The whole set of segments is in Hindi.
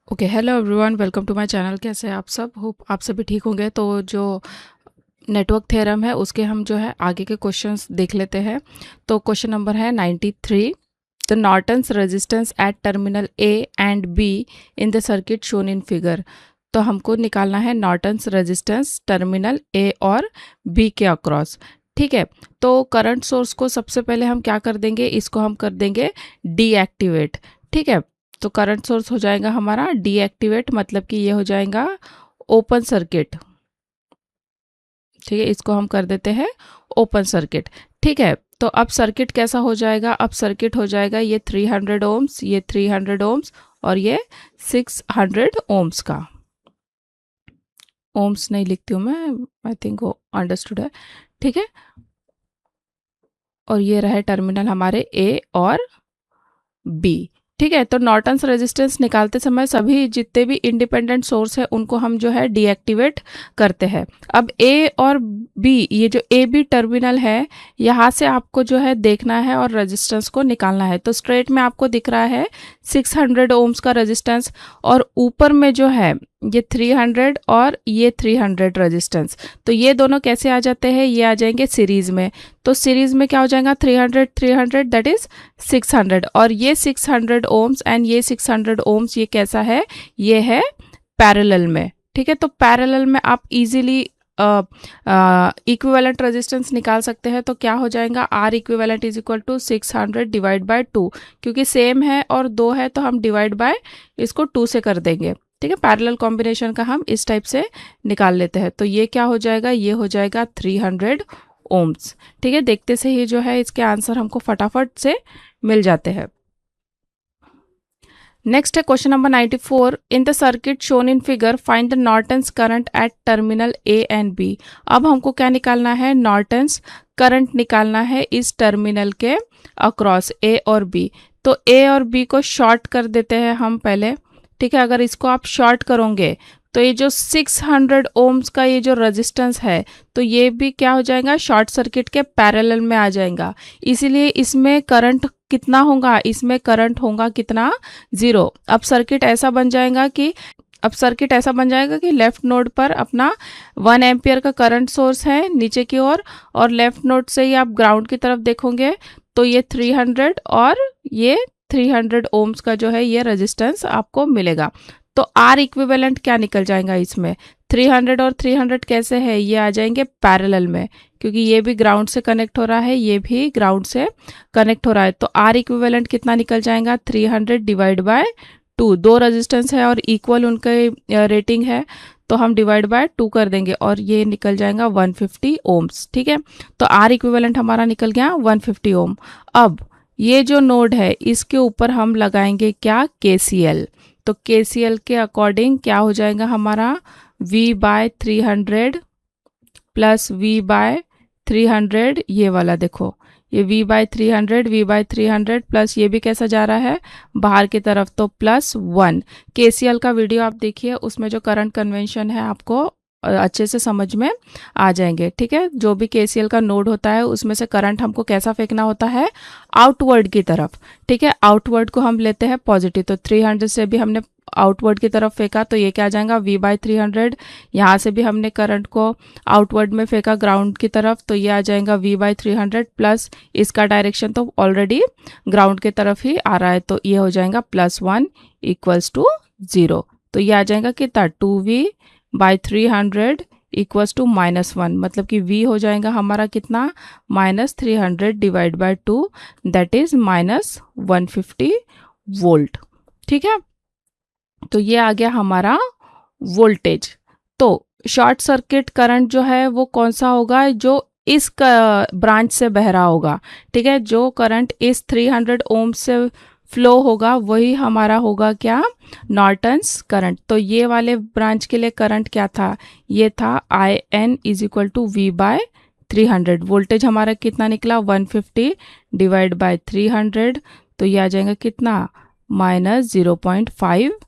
Okay, hello everyone, welcome to my channel. कैसे हैं आप सब? होप आप सभी ठीक होंगे। तो जो नेटवर्क थ्योरम है उसके हम जो है आगे के क्वेश्चंस देख लेते हैं। तो क्वेश्चन नंबर है 93। The Norton's resistance at terminal A and be in the circuit shown in figure. तो हमको निकालना है नॉर्टन्स रेजिस्टेंस टर्मिनल ए और बी के अक्रॉस। ठीक है, तो करंट सोर्स को सबसे पहले हम क्या कर देंगे, इसको हम कर देंगे डीएक्टिवेट। ठीक है, तो करंट सोर्स हो जाएगा हमारा डीएक्टिवेट, मतलब कि ये हो जाएगा ओपन सर्किट। ठीक है, इसको हम कर देते हैं ओपन सर्किट। ठीक है, तो अब सर्किट कैसा हो जाएगा? अब सर्किट हो जाएगा ये 300 ओम्स, ये 300 ओम्स और ये 600 ओम्स का। ओम्स नहीं लिखती हूँ मैं, आई थिंक वो अंडरस्टूड है। ठीक है, और ये रहे टर्मिनल हमारे ए और बी। ठीक है, तो नॉर्टन्स रेजिस्टेंस निकालते समय सभी जितने भी इंडिपेंडेंट सोर्स है उनको हम जो है डीएक्टिवेट करते हैं। अब ए और बी, ये जो ए बी टर्मिनल है, यहाँ से आपको जो है देखना है और रेजिस्टेंस को निकालना है। तो स्ट्रेट में आपको दिख रहा है 600 ओम्स का रेजिस्टेंस, और ऊपर में जो है ये 300 और ये 300 रेजिस्टेंस। तो ये दोनों कैसे आ जाते हैं? ये आ जाएंगे सीरीज में। तो सीरीज में क्या हो जाएगा? 300 300 दैट इज 600, और ये 600 ओम्स एंड ये 600 ओम्स, ये कैसा है? ये है पैरेलल में। ठीक है, तो पैरेलल में आप इजीली इक्विवेलेंट रेजिस्टेंस निकाल सकते हैं। तो क्या हो जाएगा? R equivalent is equal to 600 divide by 2, क्योंकि सेम है और 2 है तो हम डिवाइड बाय इसको 2 से कर देंगे। ठीक है, पैरेलल कॉम्बिनेशन का हम इस टाइप से निकाल लेते हैं। तो ये क्या हो जाएगा? ये हो जाएगा 300 ओम्स। ठीक है, देखते से ही जो है इसके आंसर हमको फटाफट से मिल जाते हैं। नेक्स्ट है question number 94। In the circuit shown in figure find the Norton's current at terminal A and B. अब हमको क्या निकालना है? नॉर्टन्स करंट निकालना है इस टर्मिनल के अक्रॉस ए और बी। तो ए और बी को शॉर्ट कर देते हैं हम पहले। ठीक है, अगर इसको आप शॉर्ट करोगे तो ये जो 600 ओम्स का ये जो रेजिस्टेंस है, तो ये भी क्या हो जाएगा? शॉर्ट सर्किट के पैरेलल में आ जाएगा। इसीलिए इसमें करंट कितना होगा? इसमें करंट होगा कितना? 0। अब सर्किट ऐसा बन जाएगा कि लेफ्ट नोड पर अपना 1 एम्पियर का करंट सोर्स है नीचे की ओर, और लेफ्ट नोड से ही आप ग्राउंड की तरफ देखोगे तो ये 300 और ये 300 ओम्स का जो है ये रेजिस्टेंस आपको मिलेगा। तो आर इक्विवेलेंट क्या निकल जाएगा इसमें? 300 और 300 कैसे है? ये आ जाएंगे पैरेलल में, क्योंकि ये भी ग्राउंड से कनेक्ट हो रहा है, ये भी ग्राउंड से कनेक्ट हो रहा है। तो आर इक्विवेलेंट कितना निकल जाएगा? 300 डिवाइड बाय 2। 2 रेजिस्टेंस है और इक्वल उनके रेटिंग है, तो हम डिवाइड बाय 2 कर देंगे और ये निकल जाएगा 150 ओम्स। ठीक है, तो आर इक्विवेलेंट हमारा निकल गया 150 ओम। अब ये जो नोड है इसके ऊपर हम लगाएंगे क्या? KCL। तो KCL के अकॉर्डिंग क्या हो जाएगा हमारा? V by 300 plus V by 300, ये वाला देखो, ये V बाय 300 प्लस ये भी कैसा जा रहा है? बाहर की तरफ, तो +1। KCL का वीडियो आप देखिए, उसमें जो करंट कन्वेंशन है आपको अच्छे से समझ में आ जाएंगे। ठीक है, जो भी KCL का नोड होता है उसमें से करंट हमको कैसा फेंकना होता है? आउटवर्ड की तरफ। ठीक है, आउटवर्ड को हम लेते हैं पॉजिटिव। तो 300 से भी हमने आउटवर्ड की तरफ फेंका तो ये क्या आ जाएगा? V by 300। यहाँ से भी हमने करंट को आउटवर्ड में फेंका ग्राउंड की तरफ, तो ये आ जाएगा V बाय 300 प्लस इसका डायरेक्शन तो ऑलरेडी ग्राउंड की तरफ ही आ रहा है, तो ये हो जाएगा +1 इक्वल्स टू 0। तो ये आ जाएगा कितना? 2V बाय 300 इक्वल्स टू -1, मतलब कि V हो जाएगा हमारा कितना? -300 divide by 2, that is -150 volt. ठीक है, तो ये आ गया हमारा वोल्टेज। तो शॉर्ट सर्किट करंट जो है वो कौन सा होगा? जो इस ब्रांच से बह रहा होगा। ठीक है, जो करंट इस 300 ओम से फ्लो होगा वही हमारा होगा क्या? Norton's current. तो ये वाले ब्रांच के लिए करंट क्या था? ये था IN is equal to V by 300। Voltage हमारा कितना निकला? 150 डिवाइड बाय 300, तो ये आ जाएगा कितना? -0.5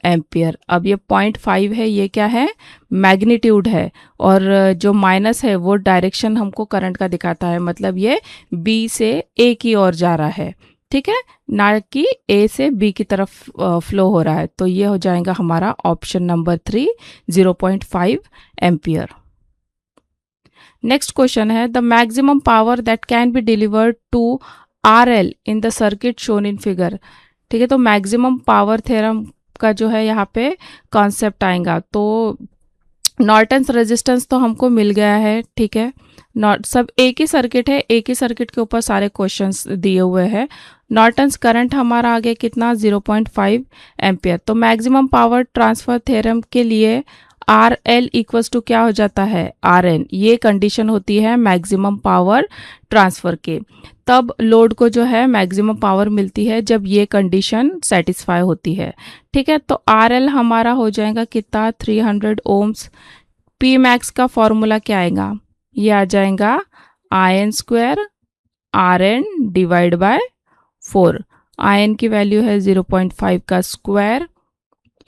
एम्पियर। अब ये 0.5 है, ये क्या है? मैग्नीट्यूड है, और जो माइनस है वो डायरेक्शन हमको करंट का दिखाता है, मतलब ये B से A की ओर जा रहा है। ठीक है, ना कि ए से बी की तरफ फ्लो हो रहा है। तो ये हो जाएगा हमारा option number 3, 0.5 ampere. Next question है the maximum power that can be delivered to R L in the circuit shown in figure. ठीक है, तो मैक्सिमम पावर थ्योरम का जो है यहाँ पे कॉन्सेप्ट आएगा। तो नॉर्टन्स रेजिस्टेंस तो हमको मिल गया है, ठीक है, नॉट सब एक ही सर्किट है, एक ही सर्किट के ऊपर सारे क्वेश्चंस दिए हुए हैं। नॉर्टन्स करंट हमारा आगे कितना 0.5 एम्पियर। तो मैक्सिमम पावर ट्रांसफर थ्योरम के लिए आर एल इक्वल्स टू क्या हो जाता है आर एन। ये कंडीशन होती है मैक्सिमम पावर ट्रांसफर के, तब लोड को जो है मैक्सिमम पावर मिलती है जब ये कंडीशन सेटिस्फाई होती है। ठीक है, तो आर एल हमारा हो जाएगा कितना 300 ओम्स। पी मैक्स का फॉर्मूला क्या आएगा, ये आ जाएगा I N square R N divide by 4। I N की वैल्यू है 0.5 का स्क्वायर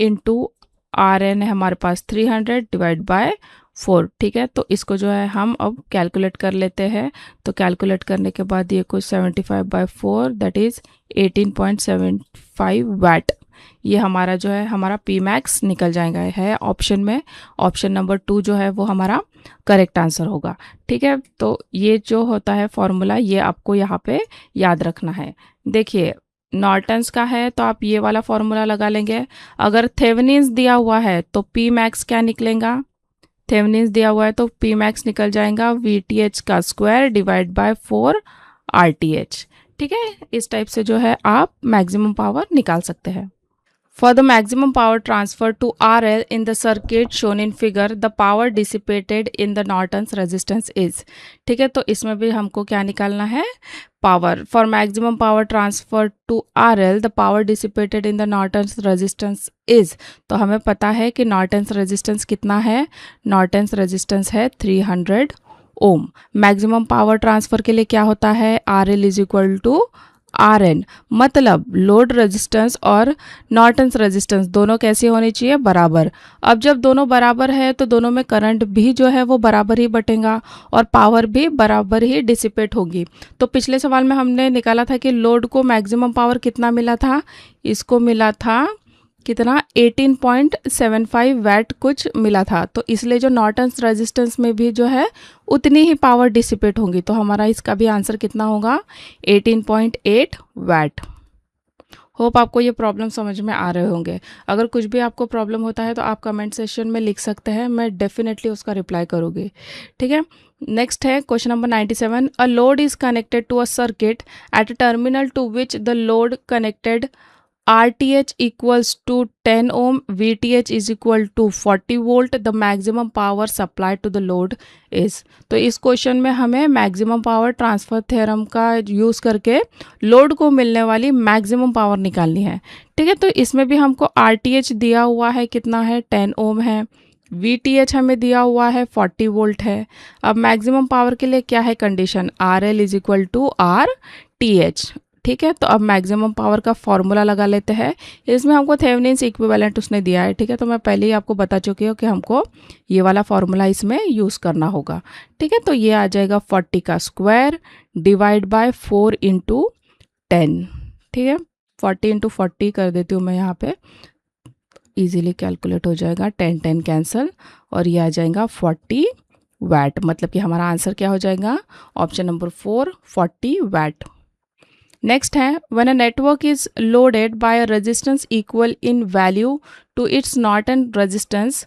इंटू आर एन है हमारे पास 300 डिवाइड बाय 4। ठीक है, तो इसको जो है हम अब कैलकुलेट कर लेते हैं। तो कैलकुलेट करने के बाद ये कुछ 75/4 दैट इज 18.75 वाट। ये हमारा जो है हमारा पी मैक्स निकल जाएगा है ऑप्शन में। ऑप्शन नंबर 2 जो है वो हमारा करेक्ट आंसर होगा। ठीक है, तो ये जो होता है फॉर्मूला ये आपको यहाँ पे याद रखना है। देखिए नॉर्टन्स का है तो आप ये वाला फॉर्मूला लगा लेंगे। अगर थेवेनिन्स दिया हुआ है तो पी मैक्स क्या निकलेगा, थेवेनिन्स दिया हुआ है तो पी मैक्स निकल जाएगा VTH का स्क्वायर डिवाइड बाय 4 RTH। ठीक है, इस टाइप से जो है आप मैक्सिमम पावर निकाल सकते हैं। For the maximum power transfer to RL in the circuit shown in figure, the power dissipated in the Norton's resistance is। ठीक है, तो इसमें भी हमको क्या निकालना है, power. For maximum power transfer to RL, the power dissipated in the Norton's resistance is। तो हमें पता है कि Norton's resistance कितना है, Norton's resistance है 300 ओम। मैक्सिमम पावर ट्रांसफर के लिए क्या होता है, RL is equal to R N. मतलब लोड रेजिस्टेंस और नॉर्टन्स रेजिस्टेंस दोनों कैसी होनी चाहिए, बराबर। अब जब दोनों बराबर है तो दोनों में करंट भी जो है वो बराबर ही बटेगा और पावर भी बराबर ही डिसिपेट होगी। तो पिछले सवाल में हमने निकाला था कि लोड को मैक्सिमम पावर कितना मिला था, इसको मिला था कितना 18.75 वैट कुछ मिला था। तो इसलिए जो नॉर्टन्स रेजिस्टेंस में भी जो है उतनी ही पावर डिसिपेट होंगी। तो हमारा इसका भी आंसर कितना होगा 18.8 वैट। होप आपको ये प्रॉब्लम समझ में आ रहे होंगे। अगर कुछ भी आपको प्रॉब्लम होता है तो आप कमेंट सेक्शन में लिख सकते हैं, मैं डेफिनेटली उसका रिप्लाई करूँगी। ठीक है, नेक्स्ट है question number 97। A load is connected to a circuit at a terminal to which the load connected RTH equals to 10 ohm, VTH is equal to 40 volt, the maximum power supplied to the load is। तो इस क्वेश्चन में हमें मैक्सिमम पावर ट्रांसफर थ्योरम का यूज़ करके लोड को मिलने वाली मैक्सिमम पावर निकालनी है। ठीक है, तो इसमें भी हमको RTH दिया हुआ है कितना है 10 ओम है, VTH हमें दिया हुआ है 40 वोल्ट है। अब मैक्सिमम पावर के लिए क्या है condition, RL is equal to RTH। ठीक है, तो अब मैक्सिमम पावर का फॉर्मूला लगा लेते हैं। इसमें हमको थेवेनिन्स इक्विवेलेंट उसने दिया है। ठीक है, तो मैं पहले ही आपको बता चुकी हूँ कि हमको ये वाला फॉर्मूला इसमें यूज़ करना होगा। ठीक है, तो ये आ जाएगा 40 का स्क्वायर डिवाइड बाय 4 इंटू 10। ठीक है, 40 इंटू 40 कर देती हूँ मैं यहाँ पे, इजीली कैलकुलेट हो जाएगा, 10 कैंसिल और ये आ जाएगा 40 वैट। मतलब कि हमारा आंसर क्या हो जाएगा, ऑप्शन नंबर 4 40 वैट। नेक्स्ट है when a network is loaded by a resistance equal in value to its Norton resistance,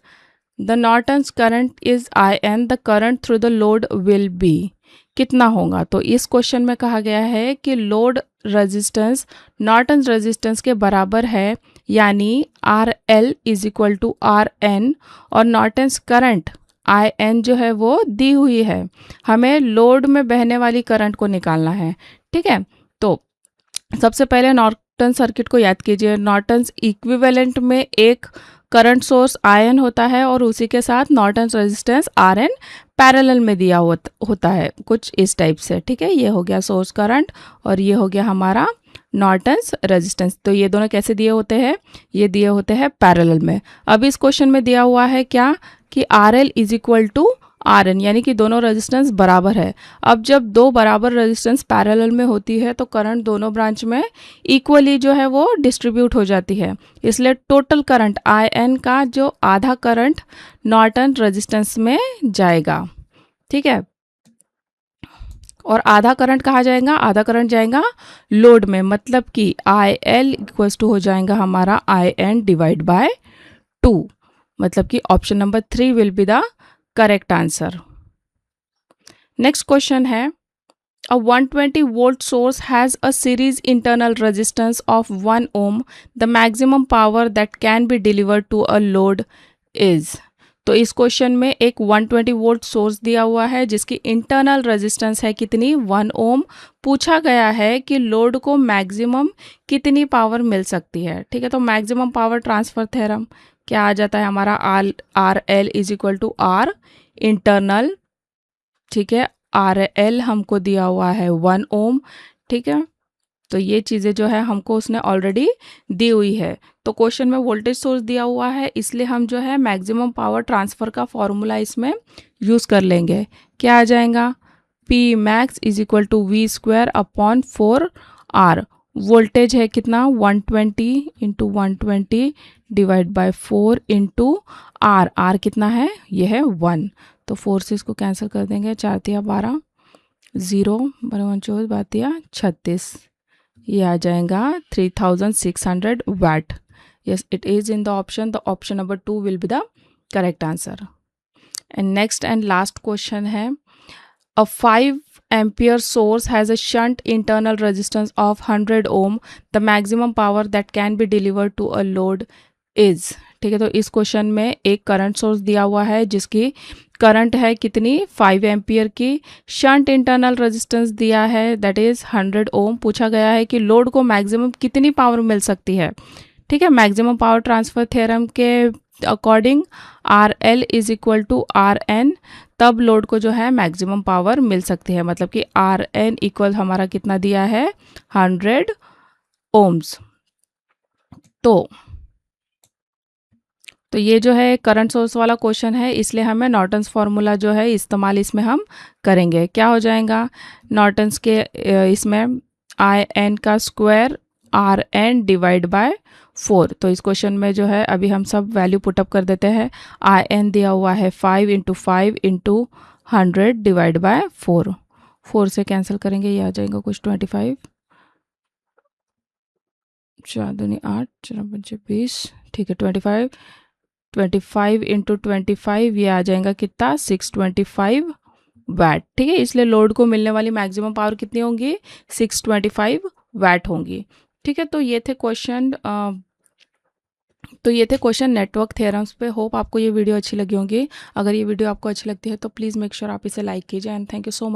the Norton's current is IN, the current through the load will be. कितना होगा, तो इस क्वेश्चन में कहा गया है कि लोड रेजिस्टेंस नॉर्टन्स रेजिस्टेंस के बराबर है, यानी RL is equal to RN और नॉर्टन्स करंट IN जो है वो दी हुई है। हमें लोड में बहने वाली करंट को निकालना है। ठीक है, तो सबसे पहले नॉर्टन सर्किट को याद कीजिए। नॉर्टन्स इक्विवेलेंट में एक करंट सोर्स IN होता है और उसी के साथ नॉर्टन्स रेजिस्टेंस RN पैरेलल में दिया होता है कुछ इस टाइप से। ठीक है, ये हो गया सोर्स करंट और ये हो गया हमारा नॉर्टन्स रेजिस्टेंस। तो ये दोनों कैसे दिए होते हैं, ये दिए होते हैं पैरेलल में। अब इस क्वेश्चन में दिया हुआ है क्या कि RL is equal to R N, यानी कि दोनों रेजिस्टेंस बराबर है। अब जब दो बराबर रेजिस्टेंस पैरेलल में होती है तो करंट दोनों ब्रांच में इक्वली जो है वो डिस्ट्रीब्यूट हो जाती है, इसलिए टोटल करंट आई एन का जो आधा करंट नॉर्टन रेजिस्टेंस में जाएगा। ठीक है, और आधा करंट कहाँ जाएगा, आधा करंट जाएगा लोड में, मतलब कि आई एल इक्वल टू हो जाएगा हमारा आई एन डिवाइड बाय 2, मतलब कि option number 3 will be the correct answer. Next question है, a 120 volt source has a series internal resistance of 1 ohm. The maximum power that can be delivered to a load is। तो इस क्वेश्चन में एक 120 वोल्ट सोर्स दिया हुआ है जिसकी इंटरनल रेजिस्टेंस है कितनी, 1 ओम। पूछा गया है कि लोड को मैक्सिमम कितनी पावर मिल सकती है। ठीक है, तो मैक्सिमम पावर ट्रांसफर थ्योरम क्या आ जाता है हमारा, R L is equal to R internal. ठीक है, आर एल हमको दिया हुआ है 1 ओम। ठीक है, तो ये चीज़ें जो है हमको उसने ऑलरेडी दी हुई है। तो क्वेश्चन में वोल्टेज सोर्स दिया हुआ है, इसलिए हम जो है मैक्सिमम पावर ट्रांसफ़र का फॉर्मूला इसमें यूज़ कर लेंगे। क्या आ जाएगा, P max is equal to V square upon 4 R. Voltage है कितना, 120 into 120 divide by 4 into R. R कितना है, ये है 1, तो 4 से इसको कैंसिल कर देंगे, 4 तिया 12, 0 12 24 12 36, ये आ जाएगा 3600 watt। yes, it is in the option, the option number 2 will be the correct answer। and next and last question है, a 5 ampere source has a shunt internal resistance of 100 ohm, the maximum power that can be delivered to a load is। ठीक है, तो इस क्वेश्चन में एक करंट सोर्स दिया हुआ है जिसकी करंट है कितनी, 5 एम्पियर की, शंट इंटरनल रेजिस्टेंस दिया है दैट इज 100 ओम। पूछा गया है कि लोड को मैक्सिमम कितनी पावर मिल सकती है। ठीक है, मैक्सिमम पावर ट्रांसफर थ्योरम के according R L is equal to R N, तब लोड को जो है मैक्सिमम पावर मिल सकती है, मतलब कि आर एन इक्वल हमारा कितना दिया है, 100 ओम्स। तो ये जो है करंट सोर्स वाला क्वेश्चन है, इसलिए हमें नॉर्टन्स फार्मूला जो है इस्तेमाल इसमें हम करेंगे। क्या हो जाएगा नॉर्टन्स के इसमें, आई एन का square R N divide by 4। तो इस क्वेश्चन में जो है अभी हम सब वैल्यू पुटअप कर देते हैं। आई एन दिया हुआ है 5 इंटू 5 इंटू 100 डिवाइड बाय 4, 4 से कैंसिल करेंगे, ये आ जाएगा कुछ 25, 4 दूनी 8, 4 पंचे 20। ठीक है, 25 इंटू 25 ये आ जाएगा कितना, 625 वैट। ठीक है, इसलिए लोड को मिलने वाली मैक्सिमम पावर कितनी होंगी, 625 वैट होंगी। ठीक है, तो ये थे क्वेश्चन नेटवर्क थ्योरम्स पे। होप आपको ये वीडियो अच्छी लगी होंगी। अगर ये वीडियो आपको अच्छी लगती है तो प्लीज़ मेक श्योर आप इसे लाइक कीजिए and thank you so much.